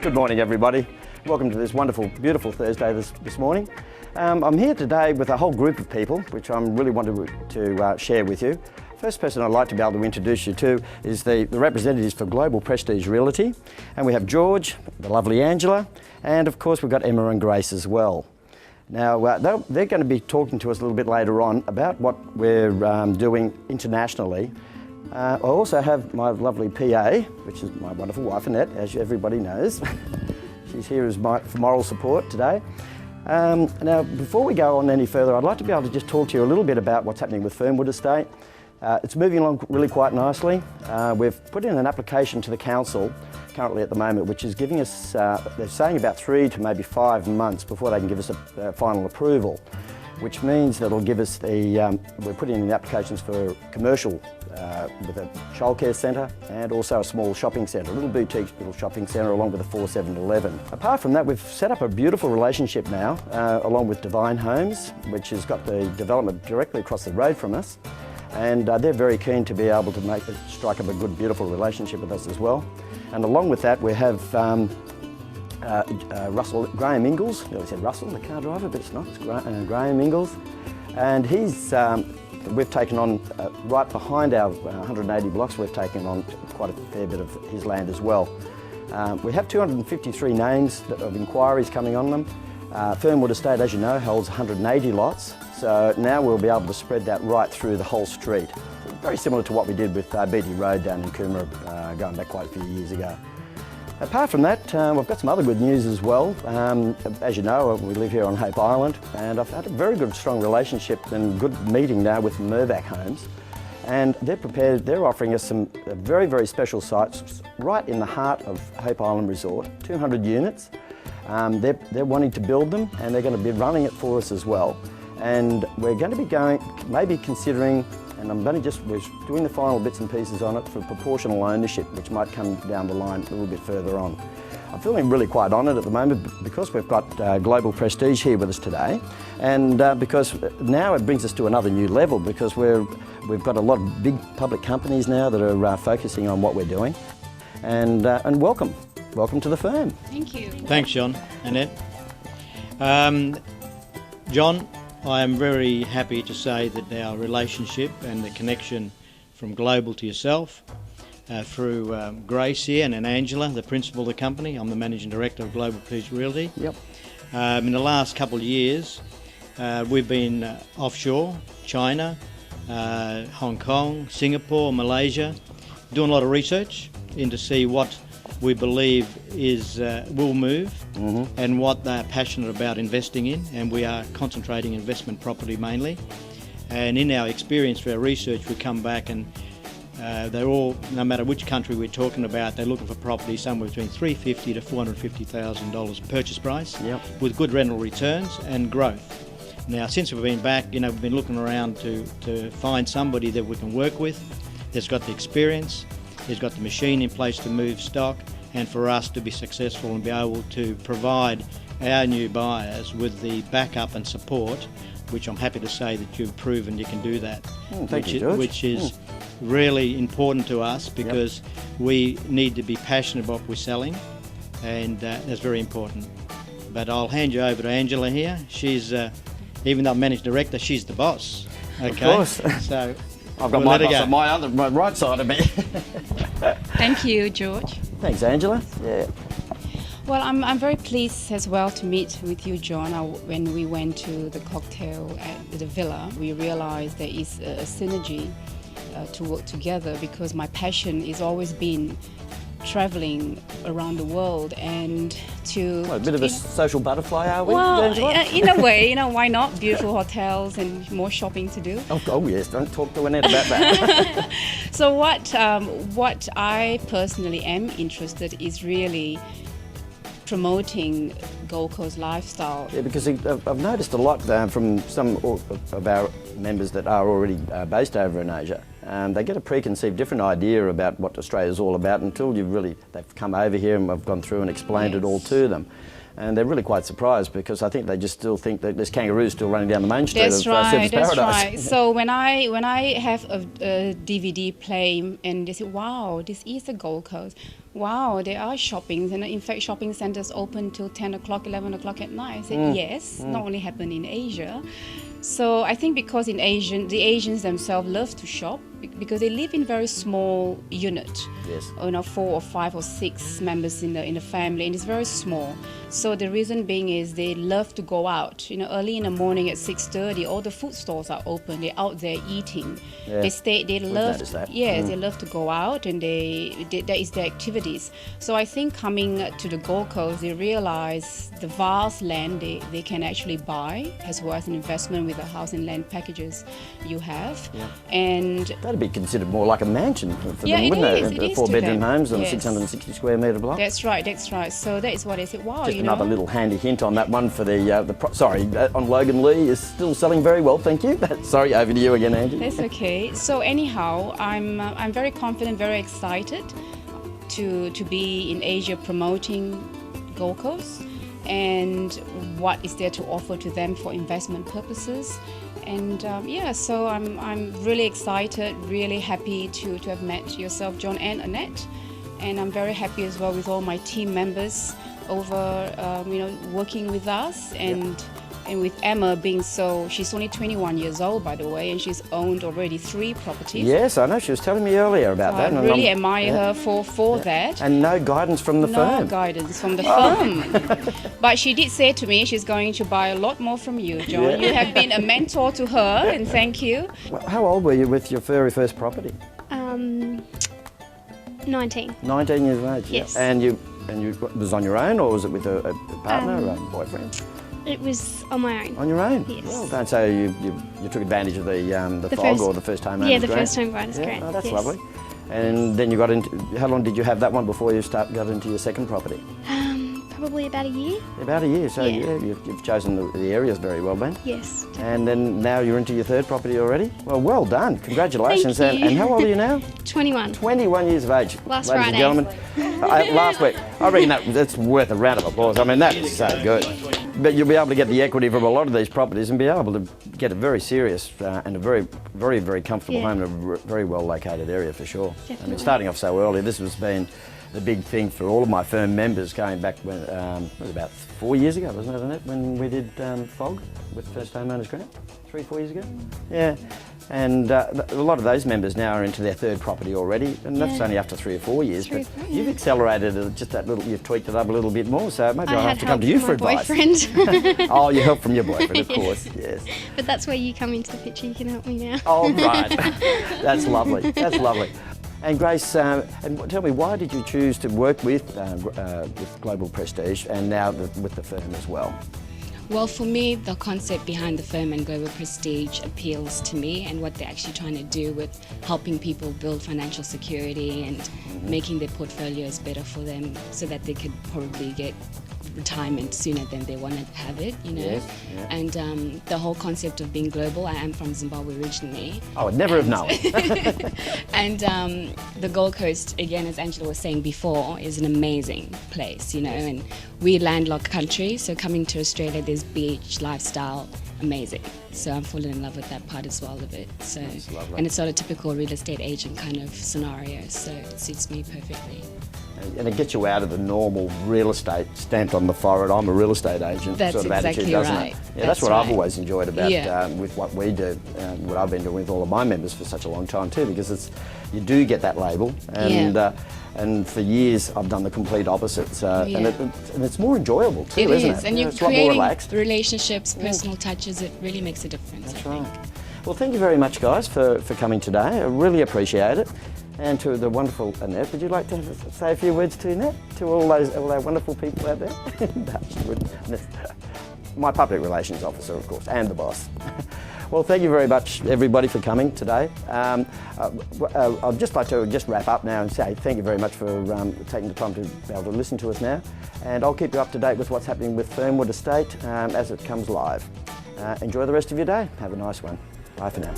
Good morning, everybody. Welcome to this wonderful, beautiful Thursday this morning. I'm here today with a whole group of people, which I'm really wanted to share with you. First person I'd like to be able to introduce you to is the representatives for Global Prestige Realty. And we have George, the lovely Angela, and of course we've got Emma and Grace as well. Now, they're going to be talking to us a little bit later on about what we're doing internationally. I also have my lovely PA, which is my wonderful wife Annette, as everybody knows. She's here for moral support today. Now, before we go on any further, I'd like to be able to just talk to you a little bit about what's happening with Fernwood Estate. It's moving along really quite nicely. We've put in an application to the council currently at the moment, which is giving us, they're saying about 3 to maybe 5 months before they can give us a final approval, which means that it'll give us we're putting in the applications for commercial with a childcare centre and also a small shopping centre, a little boutique little shopping centre along with a 7-Eleven. Apart from that, we've set up a beautiful relationship now along with Divine Homes, which has got the development directly across the road from us. And they're very keen to be able to strike up a good, beautiful relationship with us as well. And along with that, we have Graham Ingalls. I said Russell, the car driver, but it's not. It's Graham Ingalls. And we've taken on, right behind our 180 blocks, we've taken on quite a fair bit of his land as well. We have 253 names of inquiries coming on them. Fernwood Estate, as you know, holds 180 lots. So now we'll be able to spread that right through the whole street. Very similar to what we did with BT Road down in Coomera going back quite a few years ago. Apart from that, we've got some other good news as well. As you know, we live here on Hope Island, and I've had a very good, strong relationship and good meeting now with Mirvac Homes. And they're offering us some very, very special sites right in the heart of Hope Island Resort, 200 units. They're wanting to build them, and they're going to be running it for us as well. And we're going to be maybe considering, and we're doing the final bits and pieces on it for proportional ownership, which might come down the line a little bit further on. I'm feeling really quite honoured at the moment because we've got Global Prestige here with us today, and because now it brings us to another new level because we've got a lot of big public companies now that are focusing on what we're doing. And welcome to the firm. Thank you. Thanks, John. Annette. John, I am very happy to say that our relationship and the connection from Global to yourself through Grace here and Angela, the principal of the company. I'm the Managing Director of Global Prestige Realty. Yep. In the last couple of years, we've been offshore, China, Hong Kong, Singapore, Malaysia, doing a lot of research to see what we believe will move and what they're passionate about investing in, and we are concentrating investment property mainly. And in our experience for our research, we come back and they're all, no matter which country we're talking about, they're looking for property somewhere between $350,000 to $450,000 purchase price, with good rental returns and growth. Now, since we've been back, we've been looking around to find somebody that we can work with that's got the experience, has got the machine in place to move stock, and for us to be successful and be able to provide our new buyers with the backup and support, which I'm happy to say that you've proven you can do that. Thank you, George. Which is really important to us because we need to be passionate about what we're selling, and that's very important. But I'll hand you over to Angela here. She's, even though I'm Managing Director, she's the boss. Okay? Of course. So I've got my boss on my right side of me. Thank you, George. Thanks, Angela. Yeah. Well, I'm very pleased as well to meet with you, John. When we went to the cocktail at the villa, we realized there is a synergy to work together because my passion has always been traveling around the world and to... Well, a bit of a social butterfly, are we? Well, Angela? in a way, why not? Beautiful hotels and more shopping to do. Oh yes, don't talk to Annette about that. So what I personally am interested is really promoting Gold Coast lifestyle. Yeah, because I've noticed a lot from some of our members that are already based over in Asia. They get a preconceived different idea about what Australia's all about until they've come over here and I've gone through and explained it all to them. and they're really quite surprised because I think they just still think that there's kangaroos still running down the main street That's of right, Surfers that's Paradise. right. So when I have a DVD play and they say, wow, this is the Gold Coast. Wow, there are shoppings, and in fact shopping centres open till 10 o'clock, 11 o'clock at night. I said, yes, not only happen in Asia. So I think because the Asians themselves love to shop because they live in very small unit. Yes. 4 or 5 or 6 members in the family, and it's very small. So the reason being is they love to go out. Early in the morning at 6:30, all the food stores are open. They're out there eating. Yeah. They love. noticed that. Yes, they love to go out, and that is their activities. So I think coming to the Gold Coast, they realize the vast land they can actually buy, as well as an investment with the house and land packages you have. Yeah. And That'd be considered more like a mansion for them, it wouldn't is. it? It is 4-bedroom to them. homes on a Yes. 660 square metre block. That's right. So that is what I said. Wow, Just another little handy hint on that one for on Logan Lee is still selling very well, thank you. Sorry, over to you again, Angie. That's okay. So anyhow, I'm very confident, very excited to be in Asia promoting Gold Coast and what is there to offer to them for investment purposes. And so I'm really excited, really happy to have met yourself, John, and Annette. And I'm very happy as well with all my team members over, working with us, and with Emma being she's only 21 years old, by the way, and she's owned already 3 properties. Yes, I know, she was telling me earlier about So that. I and really I'm- admire her for that. And no guidance from the No firm. guidance from the firm. But she did say to me she's going to buy a lot more from you, John. Yeah. You have been a mentor to her, and thank you. Well, how old were you with your very first property? 19. 19 years of age? Yes. And you was on your own, or was it with a partner or a boyfriend? It was on my own. On your own? Yes. Well done. So you took advantage of the fog first- or the first home owner's Yeah, the grant? first home buyer's grant, Oh, that's yes. lovely. And then you got into, how long did you have that one before you got into your second property? Probably about a year. About a year, so Yeah. you've chosen the areas very well then. Yes. And then now you're into your third property already? Well done, congratulations. Thank you. And how old are you now? 21. 21 years of age, Last ladies Friday. and gentlemen. Last week. I reckon that's worth a round of applause. I mean, that is so good. But you'll be able to get the equity from a lot of these properties and be able to get a very serious and a very, very, very comfortable Yeah. home in a very well located area for sure. I mean, Definitely. starting off so early, this has been the big thing for all of my firm members going back when, it was about 4 years ago, wasn't it, Annette, when we did FOG with First Home Owners Grant? 3-4 years ago? Yeah. And a lot of those members now are into their third property already, and that's Yeah. only after 3 or 4 years. 3 or But 4, you've yeah. accelerated it just that little, you've tweaked it up a little bit more, so maybe I I'll have had to come help to you from for my advice. boyfriend. Oh, you help from your boyfriend, of course, yes. But that's where you come into the picture. You can help me now. Oh, right. That's lovely. That's lovely. And Grace, and tell me, why did you choose to work with Global Prestige and now with the firm as well? Well, for me, the concept behind the firm and Global Prestige appeals to me, and what they're actually trying to do with helping people build financial security and making their portfolios better for them so that they could probably get retirement sooner than they want to have it, Yes, yeah. And the whole concept of being global. I am from Zimbabwe originally. I would never have known. And the Gold Coast, again, as Angela was saying before, is an amazing place, and we're a landlocked country, so coming to Australia, there's beach, lifestyle, amazing. So I'm falling in love with that part as well of it. So, That's lovely. and it's not a typical real estate agent kind of scenario, so it suits me perfectly. And it gets you out of the normal real estate stamped on the forehead, I'm a real estate agent That's sort of exactly attitude, doesn't right. it? Yeah, that's That's what I've right. always enjoyed about Yeah. with what we do, what I've been doing with all of my members for such a long time too, because you do get that label, and and for years I've done the complete opposite. So Yeah. and it's more enjoyable too, It isn't is, it? and Yeah, you're it's a lot more creating relaxed. relationships, personal touches, it really makes a difference. That's I think. right. Well, thank you very much, guys, for coming today. I really appreciate it. And to the wonderful Annette, would you like to say a few words to Annette, to all our wonderful people out there? No, she wouldn't. My public relations officer, of course, and the boss. Well, thank you very much, everybody, for coming today. I'd just like to wrap up now and say thank you very much for taking the time to be able to listen to us now. And I'll keep you up to date with what's happening with Fernwood Estate as it comes live. Enjoy the rest of your day. Have a nice one. Bye for now.